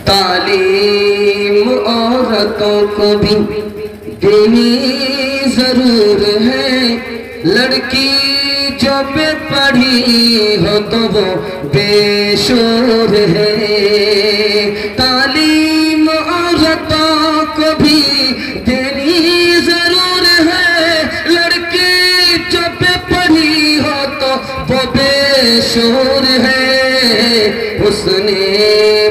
तालीम औरतों को भी देनी जरूर है, लड़की जो बेपढ़ी हो तो वो बेशोर है। तालीम औरतों को भी देनी जरूर है, लड़की जो बेपढ़ी हो तो वो बेशोर है। उसने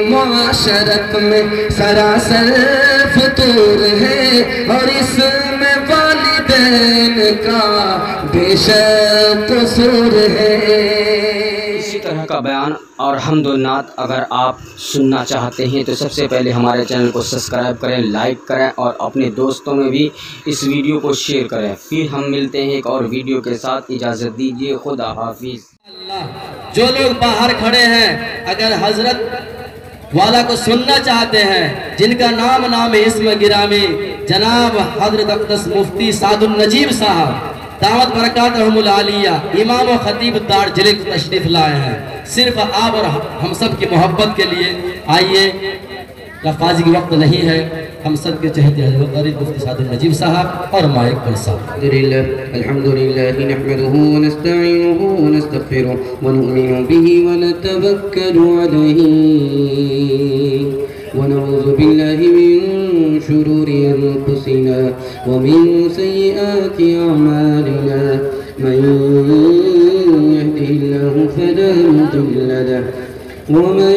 मुआशरत में सरासर फतूर है और इसमें वालिदैन का बेशक कसूर है। इसी तरह का बयान और हम्दुन्नात अगर आप सुनना चाहते हैं तो सबसे पहले हमारे चैनल को सब्सक्राइब करें, लाइक करें और अपने दोस्तों में भी इस वीडियो को शेयर करें। फिर हम मिलते हैं एक और वीडियो के साथ। इजाज़त दीजिए, खुदा हाफिज़। जो लोग बाहर खड़े हैं, अगर हजरत वाला को सुनना चाहते हैं, जिनका नाम इस्म गिरामी जनाब हजरत अक़दस मुफ्ती सादुल नजीब साहब दावत बरकातहुल आलिया इमाम व खतीब दार्जिलिंग तशरीफ लाए हैं, सिर्फ आप और हम सब की मोहब्बत के लिए। आइए, लफ़ाज़ी की वक्त नहीं है, हम सब के चहेते हज़रत मुफ्ती सादुल नजीब साहब और माइक पर साहब। अल्हम्दुलिल्लाह नहमदुहु व नस्तईनुहु व नस्तगफिरुहु व नु'मिनु बिही व नतवक्कलु अलैहि व नऊज़ु बिल्लाहि मिन शुरूरि अनफुसिना व मिन सय्यिआति अअमालिना मन यहदिहिल्लाहु फला मुदिल्ल लहु व मन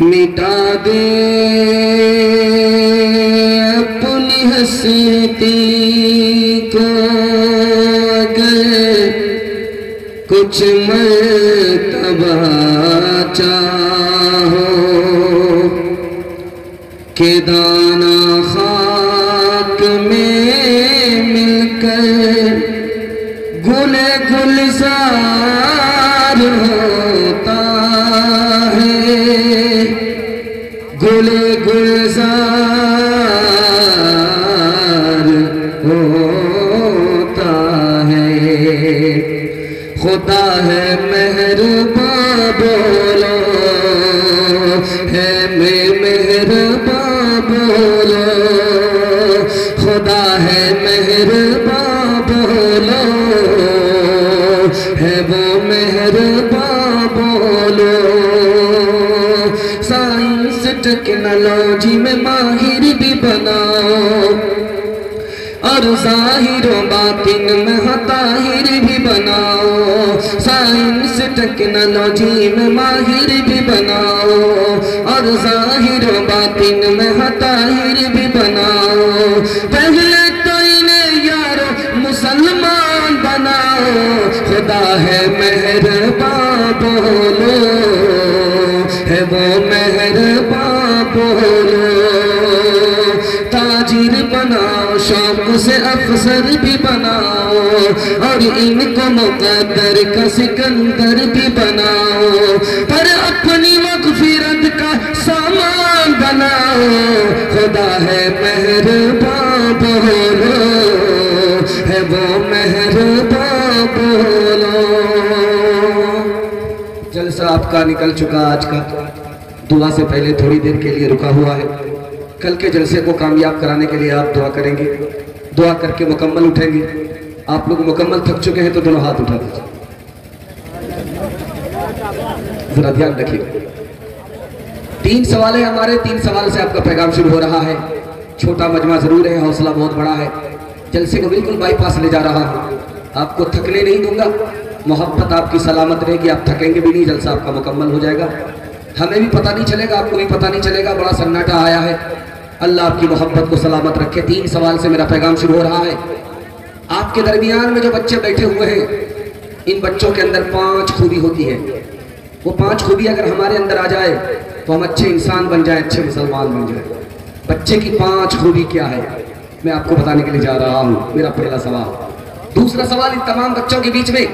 मिटा दे अपनी हस्ती को अगर कुछ मर्तबा चाहो, के दाना खाक में मिलकर गुले गुलजार होता है, गुले गुलजार होता है। खुदा है मेहरबान बोलो, है मेहरबान बोलो, खुदा है मेहरबान बोलो, है वो मेहरबान बोलो। साइंस टेक्नोलॉजी में माहिर भी बनाओ और ज़ाहिर व बातिन में ताहिर भी बनाओ। साइंस टेक्नोलॉजी में माहिर भी बनाओ और ज़ाहिर व बातिन में ताहिर भी बनाओ। पहले तो इन्हें यारो मुसलमान बनाओ, खुदा है मेहरबान बोलो, है वो मेहरबान बोलो। ताजिर बनाओ, शौक से अफसर भी बनाओ और इनको मुक़द्दर का सिकंदर भी बनाओ, पर अपनी मग़फ़िरत का सामान बनाओ। खुदा है मेहरबान बोलो, है वो मेहरबान बोलो। जलसा आपका निकल चुका आज का, दुआ से पहले थोड़ी देर के लिए रुका हुआ है। कल के जलसे को कामयाब कराने के लिए आप दुआ करेंगे। दुआ करके मुकम्मल उठेंगे। आप लोग मुकम्मल थक चुके हैं तो दोनों हाथ उठा दीजिए, जरा ध्यान रखिए। 3 सवाल है हमारे, 3 सवाल से आपका पैगाम शुरू हो रहा है। छोटा मजमा जरूर है, हौसला बहुत बड़ा है। जलसे को बिल्कुल बाईपास ले जा रहा हूँ, आपको थकने नहीं दूंगा। मोहब्बत आपकी सलामत रहेगी, आप थकेंगे भी नहीं, जलसा आपका मुकम्मल हो जाएगा। हमें भी पता नहीं चलेगा, आपको भी पता नहीं चलेगा, बड़ा सन्नाटा आया है। अल्लाह आपकी मोहब्बत को सलामत रखे। 3 सवाल से मेरा पैगाम शुरू हो रहा है। आपके दरमियान में जो बच्चे बैठे हुए हैं, इन बच्चों के अंदर 5 खूबी होती है। वो 5 खूबी अगर हमारे अंदर आ जाए तो हम अच्छे इंसान बन जाए, अच्छे मुसलमान बन जाए। बच्चे की 5 खूबी क्या है, मैं आपको बताने के लिए जा रहा हूँ। मेरा पहला सवाल। दूसरा सवाल, इन तमाम बच्चों के बीच में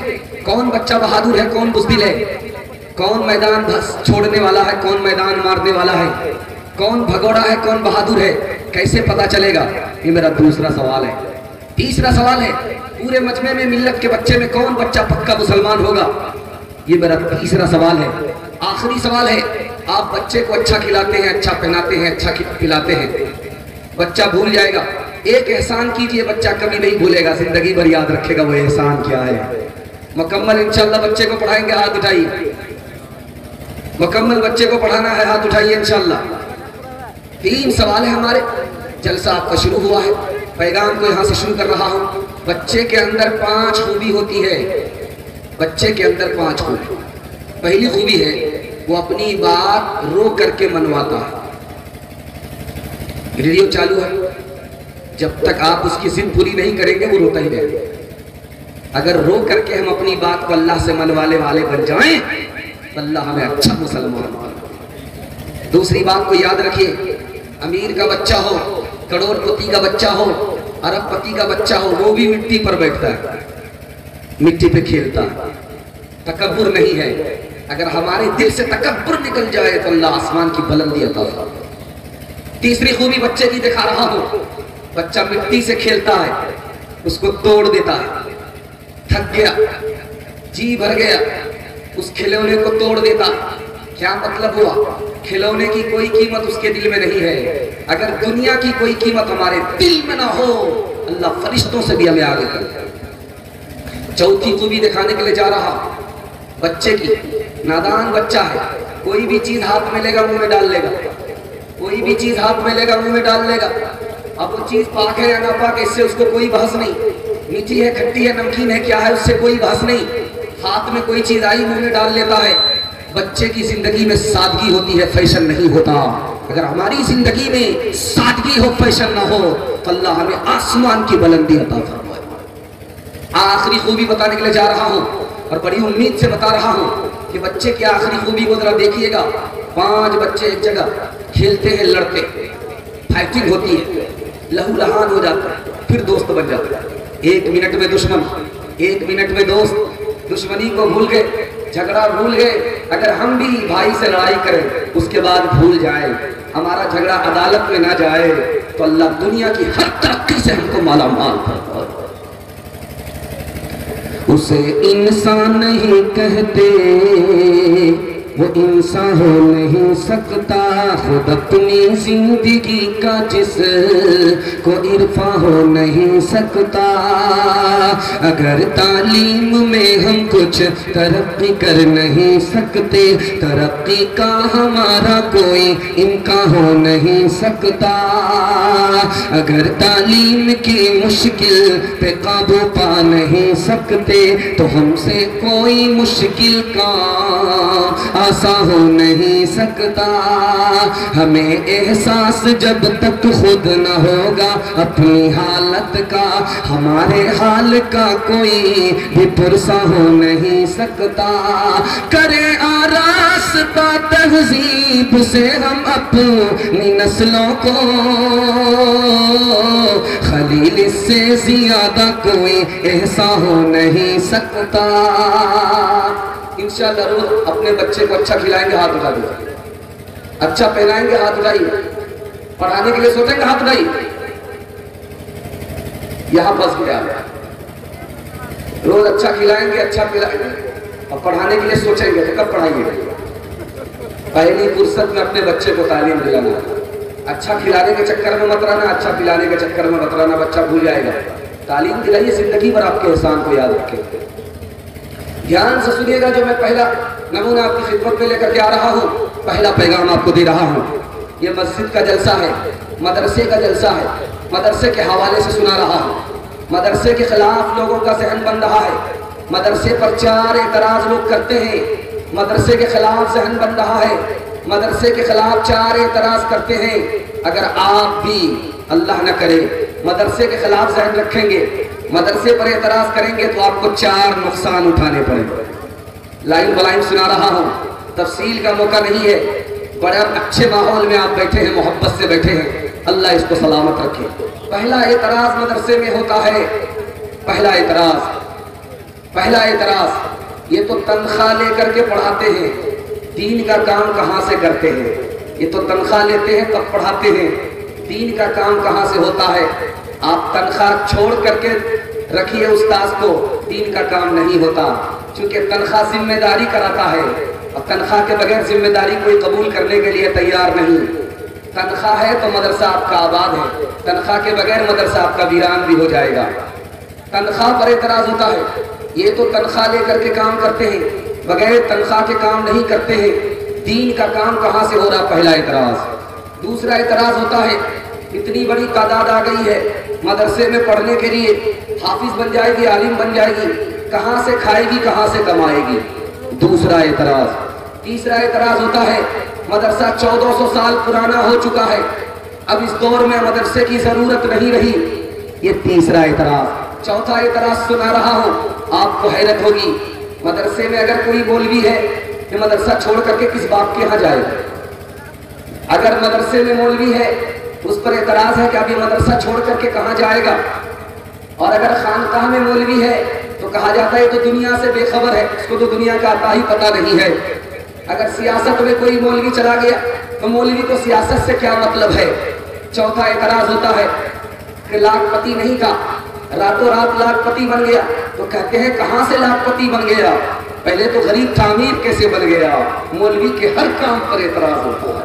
कौन बच्चा बहादुर है, कौन बुज़दिल है, कौन मैदान छोड़ने वाला है, कौन मैदान मारने वाला है, कौन भगोड़ा है, कौन बहादुर है, कैसे पता चलेगा? ये मेरा दूसरा सवाल है। तीसरा सवाल है, पूरे मजमे में मिल्लत के बच्चे में कौन बच्चा पक्का मुसलमान होगा? ये मेरा तीसरा सवाल है। आखिरी सवाल है, आप बच्चे को अच्छा खिलाते हैं, अच्छा पहनाते हैं, अच्छा पिलाते हैं, बच्चा भूल जाएगा। एक एहसान कीजिए, बच्चा कभी नहीं भूलेगा, जिंदगी भर याद रखेगा वो एहसान क्या है। मुकम्मल इंशाल्लाह बच्चे को पढ़ाएंगे, हाथ उठाइए। मुकम्मल बच्चे को पढ़ाना है, हाथ उठाइए इंशाल्लाह। 3 सवाल है हमारे। जलसा आपका शुरू हुआ है, पैगाम को यहाँ से शुरू कर रहा हूँ। बच्चे के अंदर 5 खूबी होती है। बच्चे के अंदर 5 खूबी। पहली खूबी है, वो अपनी बात रो करके मनवाता है। रेडियो चालू है, जब तक आप उसकी जिद पूरी नहीं करेंगे वो रोता ही रहेगा। अगर रो करके हम अपनी बात को अल्लाह से मनवाने वाले बन जाएं, अल्लाह हमें अच्छा मुसलमान बनाए। दूसरी बात को याद रखिए, अमीर का बच्चा हो, करोड़पति का बच्चा हो, अरबपति का बच्चा हो, वो भी मिट्टी पर बैठता है, मिट्टी पे खेलता है, तकब्बुर नहीं है। अगर हमारे दिल से तकब्बुर निकल जाए तो अल्लाह आसमान की बुलंदी अता फरमाए। तीसरी खूबी बच्चे की दिखा रहा हूँ। बच्चा मिट्टी से खेलता है, उसको तोड़ देता है, थक गया, जी भर गया, उस खिलौने को तोड़ देता। क्या मतलब हुआ? खिलौने की कोई कीमत उसके दिल में नहीं है। अगर दुनिया की कोई कीमत हमारे दिल में ना हो, अल्लाह फरिश्तों से भी हमें आगे कर। चौथी खूबी दिखाने के लिए जा रहा, बच्चे की। नादान बच्चा है, कोई भी चीज हाथ में लेगा मुंह में डाल लेगा, कोई भी चीज हाथ में लेगा मुंह में डाल लेगा। अब वो चीज पाक है या ना पाक, इससे उसको कोई बहस नहीं। मीठी है, खट्टी है, नमकीन है, क्या है, उससे कोई बहस नहीं। हाथ में कोई चीज आई मुंह में डाल लेता है। बच्चे की जिंदगी में सादगी होती है, फैशन नहीं होता। अगर हमारी जिंदगी में सादगी हो, फैशन ना हो, तो अल्लाह हमें आसमान की बुलंदी अता फरमाए। आखिरी खूबी बताने के लिए जा रहा हूँ और बड़ी उम्मीद से बता रहा हूँ कि बच्चे की आखिरी खूबी को जरा देखिएगा। 5 बच्चे एक जगह खेलते हैं, लड़ते, फाइटिंग होती है, लहू लहान हो जाता है, फिर दोस्त बन जाता है। 1 मिनट में दुश्मन, 1 मिनट में दोस्त। दुश्मनी को भूल गए, झगड़ा भूल गए। अगर हम भी भाई से लड़ाई करें, उसके बाद भूल जाए, हमारा झगड़ा अदालत में ना जाए, तो अल्लाह दुनिया की हर तरक्की से हमको माला माल करता है। उसे इंसान नहीं कहते, वो इंसान हो नहीं सकता। खुद अपनी जिंदगी का जिस को इरफा हो नहीं सकता। अगर तालीम में हम कुछ तरक्की कर नहीं सकते, तरक्की का हमारा कोई इम्कान हो नहीं सकता। अगर तालीम की मुश्किल पे काबू पा नहीं सकते, तो हमसे कोई मुश्किल काम आसा हो नहीं सकता। हमें एहसास जब तक खुद न होगा अपनी हालत का, हमारे हाल का कोई भी पुरसा हो नहीं सकता। करें आरास्ता तहजीब से हम अपनी नस्लों को, खलील से ज्यादा कोई एहसास हो नहीं सकता। इंशाअल्लाह रोज अपने बच्चे को अच्छा खिलाएंगे, हाथ उठा दीजिए। अच्छा पहनाएंगे, हाथ उठाइए। पढ़ाने के लिए सोचेंगे, हाथ उठाइए। यहां फंस गया। रोज अच्छा खिलाएंगे, अच्छा पिलाएंगे और पढ़ाने के लिए सोचेंगे, तो कब पढ़ाइए? पहली फुर्सत में अपने बच्चे को तालीम दिलाना। अच्छा खिलाने के चक्कर में मत रहना, अच्छा पिलाने के चक्कर में मत रहना, बच्चा भूल जाएगा। तालीम दिलाइए, जिंदगी भर आपके एहसान को याद रखें। ध्यान से सुनिएगा, जो मैं पहला नमूना आपकी खिदमत में लेकर के आ रहा हूँ, पहला पैगाम आपको दे रहा हूँ। ये मस्जिद का जलसा है, मदरसे का जलसा है, मदरसे के हवाले से सुना रहा हूँ। मदरसे के खिलाफ लोगों का जहन बन रहा है, मदरसे पर 4 एतराज लोग करते हैं, मदरसे के खिलाफ जहन बन रहा है, मदरसे के खिलाफ 4 एतराज करते हैं। अगर आप भी अल्लाह न करे मदरसे के खिलाफ जहन रखेंगे, मदरसे पर एतराज करेंगे, तो आपको 4 नुकसान उठाने पड़ेंगे। लाइन बलाइन सुना रहा हूँ, तफसील का मौका नहीं है। बड़े अच्छे माहौल में आप बैठे हैं, मोहब्बत से बैठे हैं, अल्लाह इसको सलामत रखे। पहला एतराज मदरसे में होता है, पहला एतराज, ये तो तनख्वाह लेकर के पढ़ाते हैं, दीन का काम कहाँ से करते हैं? ये तो तनख्वाह लेते हैं तब पढ़ाते हैं, दीन का काम कहाँ से होता है? आप तनख्वाह छोड़ करके रखिए उस्ताद को, दीन का काम नहीं होता, क्योंकि तनख्वाह जिम्मेदारी कराता है, और तनख्वाह के बगैर जिम्मेदारी कोई कबूल करने के लिए तैयार नहीं। तनख्वाह है तो मदरसा आपका आबाद है, तनख्वाह के बगैर मदरसा आपका वीरान भी हो जाएगा। तनख्वाह पर एतराज होता है, ये तो तनख्वाह लेकर के काम करते हैं, बगैर तनख्वाह के काम नहीं करते हैं, दीन का काम कहाँ से हो रहा? पहला एतराज। दूसरा एतराज होता है, इतनी बड़ी तादाद आ गई है मदरसे में पढ़ने के लिए, हाफिज बन जाएगी, आलिम बन जाएगी, कहाँ से खाएगी, कहाँ से कमाएगी? दूसरा एतराज। तीसरा एतराज होता है, मदरसा 1400 साल पुराना हो चुका है, अब इस दौर में मदरसे की जरूरत नहीं रही, ये तीसरा एतराज। चौथा एतराज सुना रहा हूँ, आपको हैरत होगी, मदरसे में अगर कोई मौलवी है कि मदरसा छोड़ करके किस बाप के यहाँ जाएगा? अगर मदरसे में मौलवी है उस पर एतराज है कि अभी मदरसा छोड़ करके कहाँ जाएगा। और अगर खानकाह में मौलवी है तो कहा जाता है तो दुनिया से बेखबर है, उसको तो दुनिया का आता ही पता नहीं है। अगर सियासत में कोई मौलवी चला गया तो मौलवी को सियासत से क्या मतलब है? चौथा एतराज होता है कि लाखपति नहीं था, रातों रात लाखपति बन गया, तो कहते हैं कहां से लाखपति बन गया? पहले तो गरीब था, अमीर कैसे बन गया? मौलवी के हर काम पर एतराज होता है।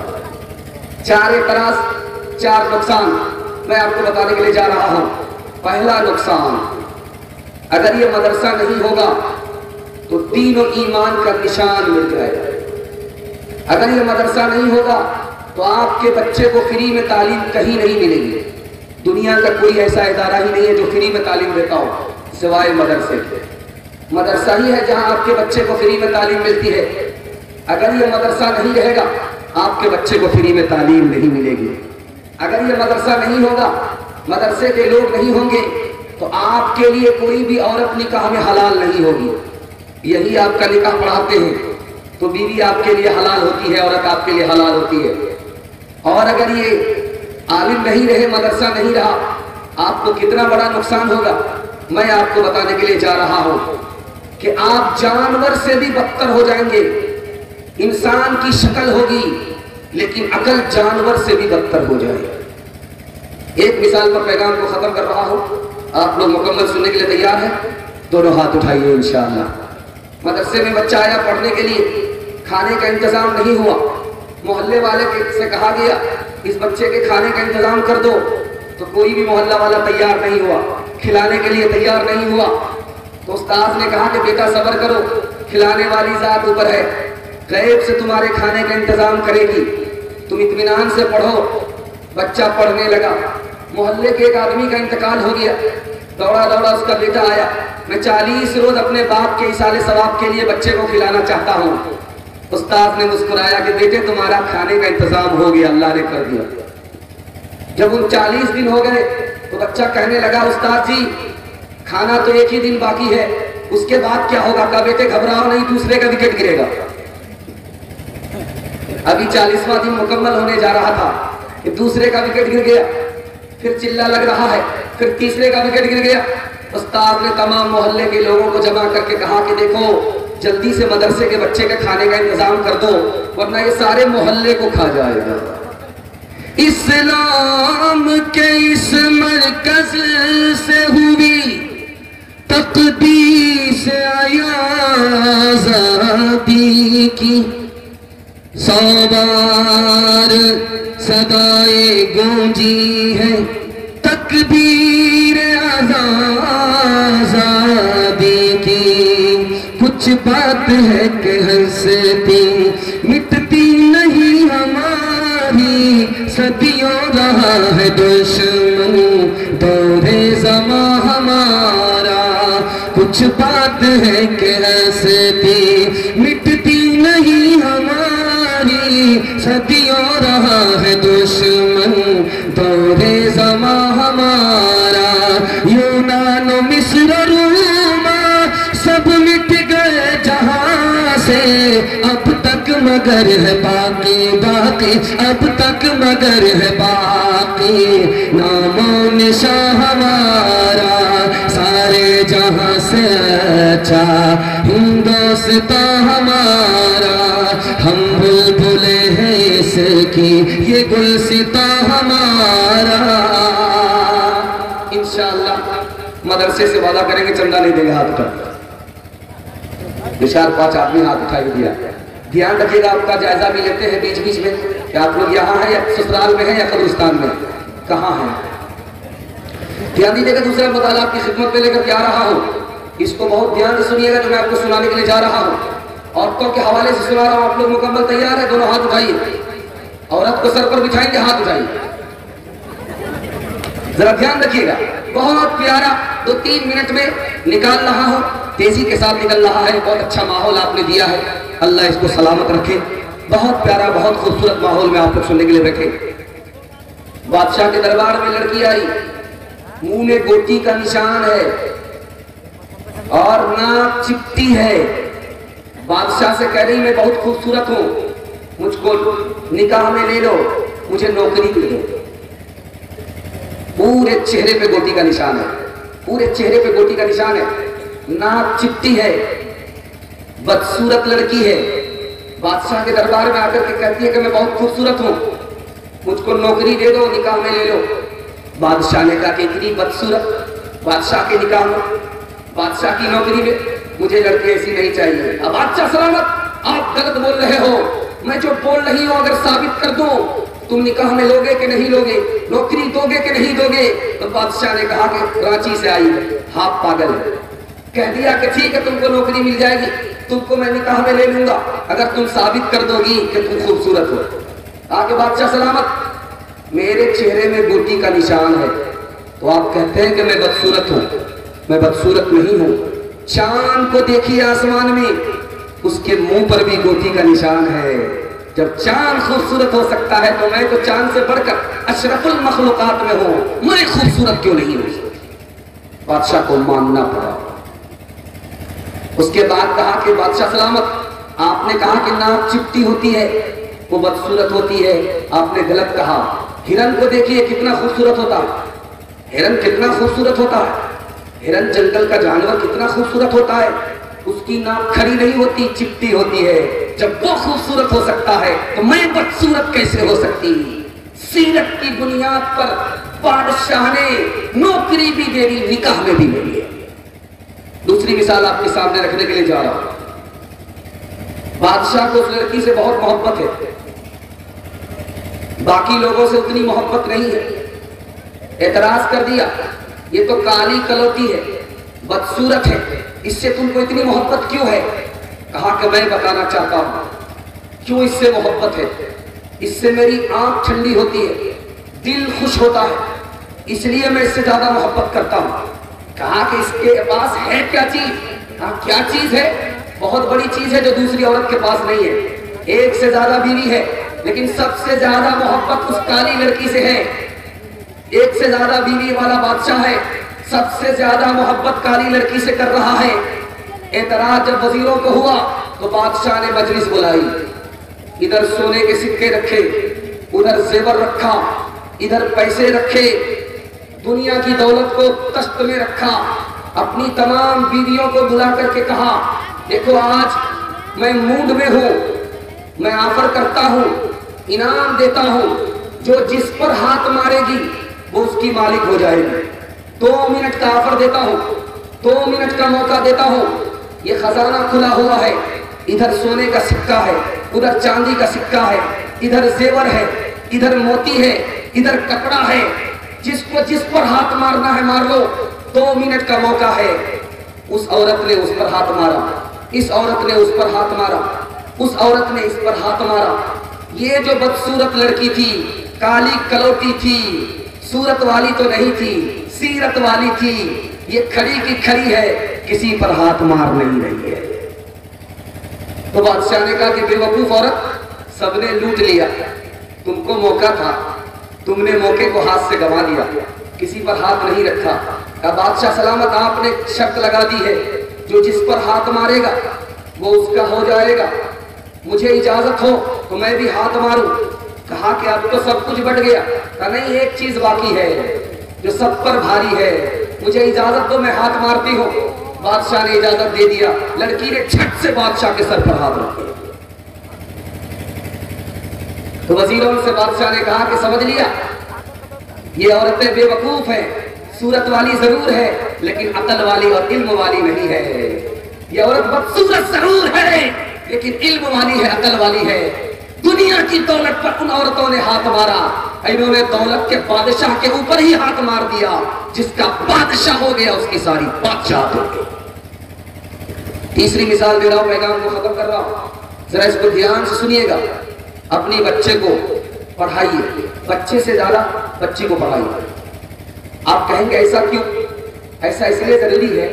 4 एतराज, 4 नुकसान मैं आपको बताने के लिए जा रहा हूं। पहला नुकसान, अगर ये मदरसा नहीं होगा तो दीन और ईमान का निशान मिट जाएगा। अगर ये मदरसा नहीं होगा तो आपके बच्चे को फ्री में तालीम कहीं नहीं मिलेगी। दुनिया का कोई ऐसा इदारा ही नहीं है जो फ्री में तालीम देता हो सिवाय मदरसे के। मदरसा ही है जहां आपके बच्चे को फ्री में तालीम मिलती है। अगर ये मदरसा नहीं रहेगा आपके बच्चे को फ्री में तालीम नहीं मिलेगी। अगर ये मदरसा नहीं होगा, मदरसे के लोग नहीं होंगे, तो आपके लिए कोई भी औरत निकाह में हलाल नहीं होगी। यही आपका निकाह पढ़ाते हैं तो बीवी आपके लिए हलाल होती है, औरत आपके लिए हलाल होती है। और अगर ये आलिम नहीं रहे, मदरसा नहीं रहा, आपको कितना बड़ा नुकसान होगा मैं आपको बताने के लिए जा रहा हूं कि आप जानवर से भी बदतर हो जाएंगे। इंसान की शक्ल होगी लेकिन अकल जानवर से भी बदतर हो जाएगी। एक मिसाल पर पैगाम को खत्म कर रहा हूं, आप लोग मुकम्मल सुनने के लिए तैयार हैं? दोनों हाथ उठाइए इंशाअल्लाह। मदरसे में बच्चा आया पढ़ने के लिए, खाने का इंतजाम नहीं हुआ, मोहल्ले वाले से कहा गया इस बच्चे के खाने का इंतजाम कर दो, तो कोई भी मोहल्ला वाला तैयार नहीं हुआ, खिलाने के लिए तैयार नहीं हुआ। तो उस्ताद ने कहा कि बेटा सब्र करो, खिलाने वाली जात ऊपर है, गैब से तुम्हारे खाने का इंतजाम करेगी, तुम इत्मीनान से पढ़ो। बच्चा पढ़ने लगा, मोहल्ले के एक आदमी का इंतकाल हो गया, दौड़ा दौड़ा उसका बेटा आया, मैं 40 रोज अपने बाप के इसाले सवाब के लिए बच्चे को खिलाना चाहता हूँ। उस्ताद ने मुस्कुराया कि बेटे तुम्हारा खाने का इंतजाम हो गया, अल्लाह ने कर दिया। जब उन 40 दिन हो गए तो बच्चा कहने लगा उस्ताद जी खाना तो एक ही दिन बाकी है, उसके बाद क्या होगा? कहा बेटे घबराओ नहीं, दूसरे का विकेट गिरेगा। अभी 40वां दिन मुकम्मल होने जा रहा था कि दूसरे का विकेट गिर गया, फिर चिल्ला लग रहा है, फिर तीसरे का विकेट गिर गया। उस्ताद ने तमाम मोहल्ले के लोगों को जमा करके कहा कि देखो जल्दी से मदरसे के बच्चे के खाने का इंतजाम कर दो, वरना ये सारे मोहल्ले को खा जाएगा। इस्लाम के इस मरकज से हुई तकदीस आजादी की, 100 बार सदाएं गूंजी है तकबीर आज़ादी की। कुछ बात है कि हंसती मिटती नहीं हमारी, सदियों रहा है दुश्मन दौरे ज़मा हमारा। कुछ बात है कि हंसती मिटती नहीं हमारी, सदियों रहा है दुश्मन दौरे ज़मा हमारा। यूनान मिस्र रोमा सब मिट गए जहां से, अब तक मगर है बाकी बाकी, अब तक मगर है बाकी नामो निशान हमारा। सारे जहां से अच्छा हिंदुस्तान हमारा, हम बुलबुले हैं इसकी ये गुलसिता हमारा। इंशाअल्लाह मदरसे से वादा करेंगे चंदा नहीं देंगे हाथ का। 4-5 आदमी हाथ उठाई दिया। ध्यान रखिएगा, आपका जायजा भी लेते हैं बीच बीच में कि आप लोग यहाँ हैं या ससुराल में हैं या कब्रिस्तान में, कहाँ हैं। ध्यान दीजिएगा। दूसरा मताला आपकी खिदमत में लेकर के आ रहा हूँ, इसको बहुत ध्यान से सुनिएगा जो मैं आपको सुनाने के लिए जा रहा हूँ। औरतों के हवाले से सुना रहा हूँ, आप लोग मुकम्मल तैयार है? दोनों हाथ उठाइए। औरत को सर पर बिठाएंगे, हाथ उठाइए, जरा ध्यान रखिएगा। बहुत प्यारा 2-3 मिनट में निकाल रहा हूँ, तेजी के साथ निकल रहा है। बहुत अच्छा माहौल आपने दिया है, अल्लाह इसको सलामत रखे। बहुत प्यारा, बहुत खूबसूरत माहौल में आप लोग सुनने के लिए बैठे। बादशाह के दरबार में लड़की आई, मुंह में गोटी का निशान है और नाक चिपटी है। बादशाह से कह रही मैं बहुत खूबसूरत हूँ, मुझको निकाह में ले लो, मुझे नौकरी दे दो। पूरे चेहरे पे गोटी का निशान है, पूरे चेहरे पे गोटी का निशान है, नाक चिपटी है, बदसूरत लड़की है। बादशाह के दरबार में आकर के कहती है कि मैं बहुत खूबसूरत हूँ, मुझको नौकरी दे दो, निकाह में ले लो। बादशाह ने कहा कि इतनी बदसूरत बादशाह के निकाह में, बादशाह की नौकरी में, मुझे लड़की ऐसी नहीं चाहिए। अब बादशाह सलामत, आप गलत बोल रहे हो, मैं जो बोल रही हूँ अगर साबित कर दूं, तुम निकाह में लोगे कि नहीं लोगे, नौकरी दोगे कि नहीं दोगे? तो बादशाह ने कहा कि रांची से आई है, हाँ पागल है। कह दिया कि ठीक है तुमको नौकरी मिल जाएगी, तुमको मैं निकाह में ले लूंगा अगर तुम साबित कर दोगी कि तुम खूबसूरत हो। आके बादशाह सलामत, मेरे चेहरे में गोटी का निशान है, तो आप कहते हैं कि मैं बदसूरत हूँ। मैं बदसूरत नहीं हूँ। चांद को देखिए आसमान में, उसके मुंह पर भी गोटी का निशान है। जब चांद खूबसूरत हो सकता है तो मैं तो चांद से बढ़कर अशरफुल मखलूकात में हूँ, मैं खूबसूरत क्यों नहीं हूँ? बादशाह को मानना पड़ा। उसके बाद कहा कि बादशाह सलामत, आपने कहा कि नाक चिपटी होती है वो बदसूरत होती है, आपने गलत कहा। हिरन को देखिए कितना खूबसूरत होता है, हिरन कितना खूबसूरत होता है, हिरन जंगल का जानवर कितना खूबसूरत होता है, उसकी नाक खड़ी नहीं होती, चिपटी होती है। जब वो खूबसूरत हो सकता है तो मैं बदसूरत कैसे हो सकती? सीरत की बुनियाद पर बादशाह ने नौकरी भी दे दी, निकाह में भी ले लिया। दूसरी मिसाल आपके सामने रखने के लिए जा रहा हूं। बादशाह को उस लड़की से बहुत मोहब्बत है, बाकी लोगों से उतनी मोहब्बत नहीं है। एतराज कर दिया, ये तो काली कलौती है, बदसूरत है, इससे तुमको इतनी मोहब्बत क्यों है? कहा कि मैं बताना चाहता हूं क्यों इससे मोहब्बत है। इससे मेरी आंख ठंडी होती है, दिल खुश होता है, इसलिए मैं इससे ज्यादा मोहब्बत करता हूं। कहा कि इसके पास है क्या चीज? कहा क्या चीज है? बहुत बड़ी चीज है जो दूसरी औरत के पास नहीं है। एक से ज्यादा बीवी है, लेकिन सबसे ज्यादा मोहब्बत उस काली लड़की से है। एक से ज्यादा बीवी वाला बादशाह है, सबसे ज्यादा मोहब्बत काली लड़की से कर रहा है। एतराज जब वजीरों को हुआ तो बादशाह ने मजलिस बुलाई, इधर सोने के सिक्के रखे, उधर जेवर रखा, इधर पैसे रखे, दुनिया की दौलत को तश्त में रखा। अपनी तमाम बीवियों को बुला करके कहा, देखो आज मैं मूड में हूं, मैं ऑफर करता हूं, इनाम देता हूं, जो जिस पर हाथ मारेगी वो उसकी मालिक हो जाएगी। 2 मिनट का ऑफर देता हूं, 2 मिनट का मौका देता हूं। ये खजाना खुला हुआ है, इधर सोने का सिक्का है, उधर चांदी का सिक्का है, इधर जेवर है, इधर मोती है, इधर कपड़ा है, जिसको जिस पर हाथ मारना है मार लो, 2 मिनट का मौका है। उस औरत ने उस पर हाथ मारा, इस औरत ने उस पर हाथ मारा, उस औरत ने इस पर हाथ मारा। ये जो बदसूरत लड़की थी, काली कलौटी थी, सूरत वाली तो नहीं थी, सीरत वाली थी, ये खड़ी की खड़ी है, किसी पर हाथ मार नहीं रही है। तो बादशाह ने कहा कि बेवकूफ औरत, सबने लूट लिया, तुमको मौका था, तुमने मौके को हाथ से गंवा दिया, किसी पर हाथ नहीं रखा। कहा बादशाह सलामत, आपने शर्त लगा दी है, जो जिस पर हाथ मारेगा वो उसका हो जाएगा, मुझे इजाजत हो तो मैं भी हाथ मारूं। कहा कि अब तो सब कुछ बढ़ गया। कहा नहीं, एक चीज बाकी है जो सब पर भारी है, मुझे इजाजत दो, मैं हाथ मारती हूँ। बादशाह ने इजाजत दे दिया। लड़की ने झट से बादशाह के सर पर हाथ रख दिया। तो वजीरों से बादशाह ने कहा कि समझ लिया, ये औरतें बेवकूफ हैं, सूरत वाली जरूर है लेकिन अकल वाली और इल्म वाली नहीं है। ये औरत बदसूरत जरूर है लेकिन इल्म वाली है, अकल वाली है। दुनिया की दौलत पर उन औरतों ने हाथ मारा, इन्होंने दौलत के बादशाह के ऊपर ही हाथ मार दिया। जिसका बादशाह हो गया उसकी सारी बादशाह हो गई। तीसरी मिसाल दे रहा हूं, पैगाम को खत्म कर रहा हूं, जरा इसको ध्यान से सुनिएगा। अपने बच्चे को पढ़ाइए, बच्चे से ज्यादा बच्ची को पढ़ाइए। आप कहेंगे ऐसा क्यों? ऐसा इसलिए जरूरी है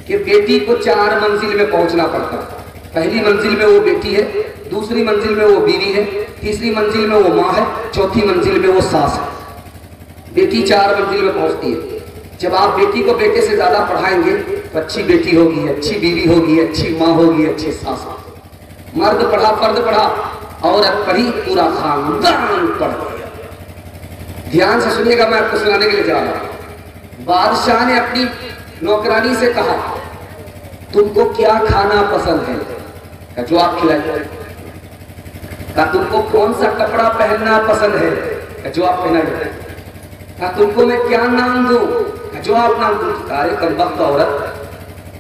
कि बेटी को 4 मंजिल में पहुंचना पड़ता है। पहली मंजिल में वो बेटी है, दूसरी मंजिल में वो बीवी है, तीसरी मंजिल में वो माँ है, चौथी मंजिल में वो सास है। बेटी 4 मंजिल में पहुंचती है। जब आप बेटी को बेटे से ज्यादा पढ़ाएंगे तो अच्छी बेटी होगी, अच्छी बीवी होगी, अच्छी माँ होगी, अच्छी सास होगी। मर्द पढ़ा, फर्द पढ़ा, औरत पढ़ी, पूरा खानदान पढ़ गया। ध्यान से सुनिएगा, मैं आपको सुनाने के लिए जा रहा हूं। बादशाह ने अपनी नौकरानी से कहा तुमको क्या खाना पसंद है? का जो आप खिलाइए। का तुमको कौन सा कपड़ा पहनना पसंद है? का जो आप पहनाइए। का तुमको मैं क्या नाम दूं? का जो आप नाम दूं। अरे कमबख्त औरत,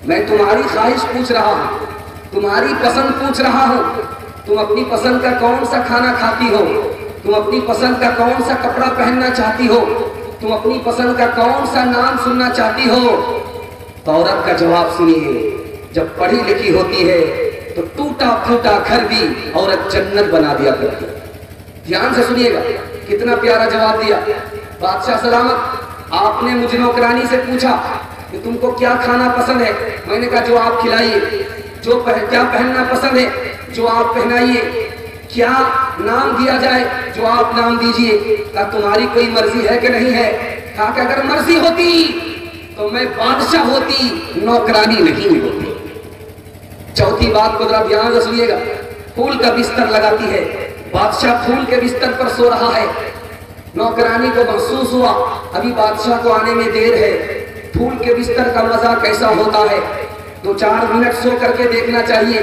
मैं तुम्हारी ख्वाहिश पूछ रहा हूं, तुम्हारी पसंद पूछ रहा हूं। तुम अपनी पसंद का कौन सा खाना खाती हो? तुम अपनी पसंद का कौन सा कपड़ा पहनना चाहती हो? तुम अपनी पसंद का कौन सा नाम सुनना चाहती हो? तो औरत का जवाब सुनिए। जब पढ़ी लिखी होती है तो टूटा फूटा घर भी औरत जन्नत बना दिया करती है। ध्यान से सुनिएगा, कितना प्यारा जवाब दिया। बादशाह सलामत, आपने मुझे नौकरानी से पूछा कि तुमको क्या खाना पसंद है? मैंने कहा जो आप खिलाइए। क्या पहनना पसंद है? जो आप पहनाइए। क्या नाम दिया जाए? जो आप नाम दीजिए। क्या तुम्हारी कोई मर्जी है कि नहीं है? कहा कि अगर मर्जी होती तो मैं बादशाह होती, नौकरानी नहीं होती। चौथी बात को जरा ध्यान से सुनिएगा। फूल का बिस्तर लगाती है, बादशाह फूल के बिस्तर पर सो रहा है। नौकरानी को महसूस हुआ अभी बादशाह को आने में देर है। फूल के बिस्तर का मजा कैसा होता है, 2-4 मिनट सो करके देखना चाहिए।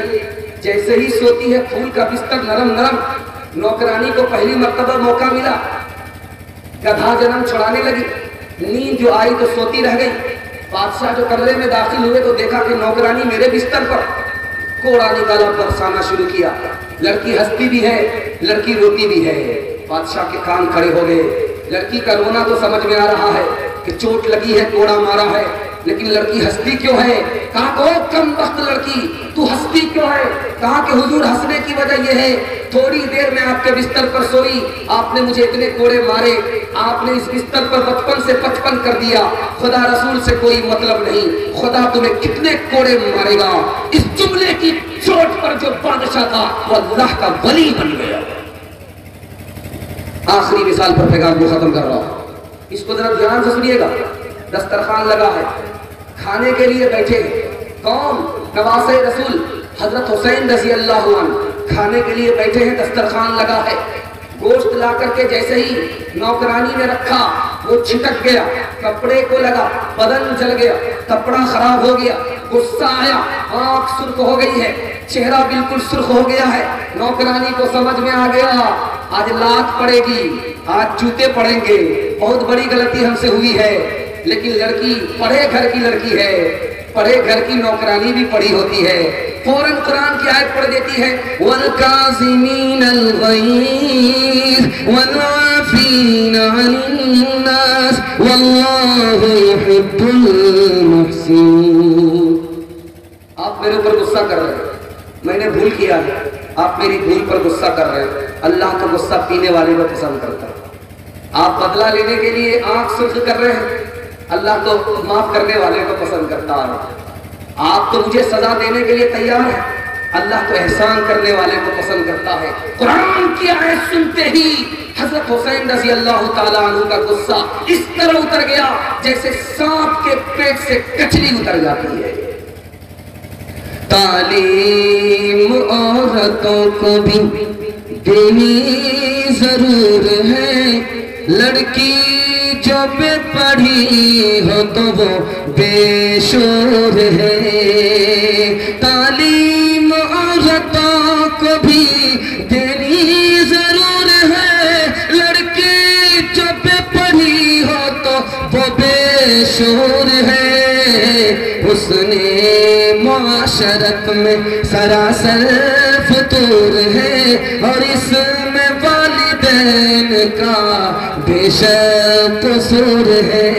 जैसे ही सोती है, फूल का बिस्तर नरम नरम। नौकरानी को पहली मर्तबा मौका मिला, गधा जन्म छुड़ाने लगी। नींद जो आई तो सोती रह गई। बादशाह जो कमरे में दाखिल हुए तो देखा कि नौकरानी मेरे बिस्तर पर कोड़ा निकाला, बरसाना शुरू किया। लड़की हंसती भी है, लड़की रोती भी है। बादशाह के कान खड़े हो गए। लड़की का रोना तो समझ में आ रहा है कि चोट लगी है, कोड़ा मारा है, लेकिन लड़की हंसती क्यों है? कहा को कम वक्त लड़की, तू हंसती क्यों है? कहा कि हुजूर हंसने की वजह यह है, थोड़ी देर में आपके बिस्तर पर सोई, आपने मुझे इतने कोड़े मारे, आपने इस बिस्तर पर बचपन से 55 कर दिया। खुदा रसूल से कोई मतलब नहीं, खुदा तुम्हें कितने कोड़े मारेगा। इस जुमले की चोट पर जो बादशाह था वो अल्लाह का वली बन गया। आखिरी मिसाल पर पैगाम को खत्म कर रहा हूं, इसको जरा ध्यान से सुनिएगा। दस्तरखान लगा है, खाने के लिए बैठे हैं। कौन? नवासे रसूल हजरत हुसैन रजी अल्लाह अन्हु खाने के लिए बैठे हैं। दस्तरखान लगा है, गोश्त ला करके जैसे ही नौकरानी ने रखा वो छिटक गया, कपड़े को लगा, बदन जल गया, कपड़ा खराब हो गया। गुस्सा आया, आंख सुर्ख हो गई है, चेहरा बिल्कुल सुर्ख हो गया है। नौकरानी को समझ में आ गया आज लात पड़ेगी, आज जूते पड़ेंगे, बहुत बड़ी गलती हमसे हुई है। लेकिन लड़की पढ़े घर की लड़की है, पढ़े घर की नौकरानी भी पढ़ी होती है, फौरन कुरान की आयत पढ़ देती है, वल काज़िमीनल गैज़ वल आफ़ीना अनिन नास वल्लाहु युहिब्बुल मुहसिनीन। आप मेरे ऊपर गुस्सा कर रहे हैं, मैंने भूल किया है, आप मेरी भूल पर गुस्सा कर रहे हैं। अल्लाह तो गुस्सा पीने वाले को पसंद करता है। आप बदला लेने के लिए आंख सुर्ख कर रहे हैं, अल्लाह तो माफ करने वाले को पसंद करता है। आप तो मुझे सजा देने के लिए तैयार है, अल्लाह तो एहसान करने वाले को पसंद करता है। कुरान की आयत सुनते ही हजरत हुसैन रज़ी अल्लाह ताला अन्हु का गुस्सा इस तरह उतर गया जैसे सांप के पेट से कचरी उतर जाती है। तालीम औरतों को भी देनी जरूर है, लड़की जो बेपढ़ी हो तो वो बेशोर है। तालीम औरतों को भी देनी जरूर है, लड़की जो बेपढ़ी हो तो वो बेशोर है। उसने माशरत में सरासर फतूर है और इसमें वालिदैन का बेशक कसूर है।